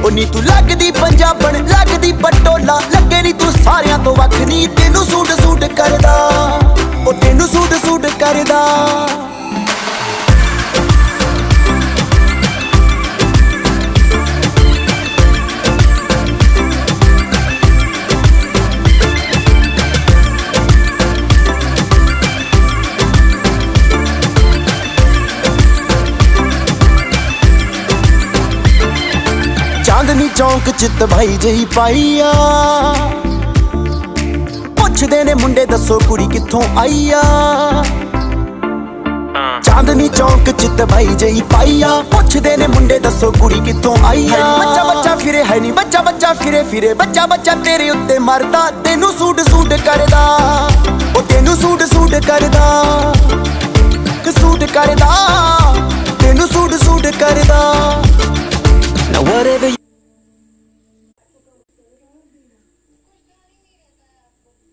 ਉਹ ਨੀ ਤੂੰ ਲੱਗਦੀ ਪੰਜਾਬਣ, ਲੱਗਦੀ ਪਟੋਲਾ, ਲੱਗੇ ਨੀ ਤੂੰ ਸਾਰਿਆਂ ਤੋਂ ਵੱਖ ਨੀ। ਤੈਨੂੰ ਸੂਟ ਸੂਟ ਕਰਦਾ, ਉਹ ਤੈਨੂੰ ਸੂਟ ਸੂਟ ਕਰਦਾ। ਚਾਂਦਨੀ ਚੌਂਕ ਚ ਤਬਾਈ ਜਹੀ ਪਾਈ ਆ, ਪੁੱਛਦੇ ਨੇ ਮੁੰਡੇ ਦੱਸੋ ਕੁੜੀ ਕਿੱਥੋਂ ਆਈ ਆ। ਚਾਂਦਨੀ ਚੌਂਕ ਚ ਤਬਾਈ ਜਹੀ ਪਾਈ ਆ, ਪੁੱਛਦੇ ਨੇ ਮੁੰਡੇ ਦੱਸੋ ਕੁੜੀ ਕਿੱਥੋਂ ਆਈ ਆ। ਬੱਚਾ ਬੱਚਾ ਫਿਰੇ ਹੈ ਨੀ, ਬੱਚਾ ਬੱਚਾ ਫਿਰੇ ਫਿਰੇ, ਬੱਚਾ ਬੱਚਾ ਤੇਰੇ ਉੱਤੇ ਮਰਦਾ। ਤੈਨੂੰ ਸੂਟ ਸੂਟ ਕਰਦਾ, ਉਹ ਤੈਨੂੰ ਸੂਟ ਸੂਟ ਕਰਦਾ, ਸੂਟ ਕਰਦਾ, ਤੈਨੂੰ ਸੂਟ ਸੂਟ ਕਰਦਾ। Now whatever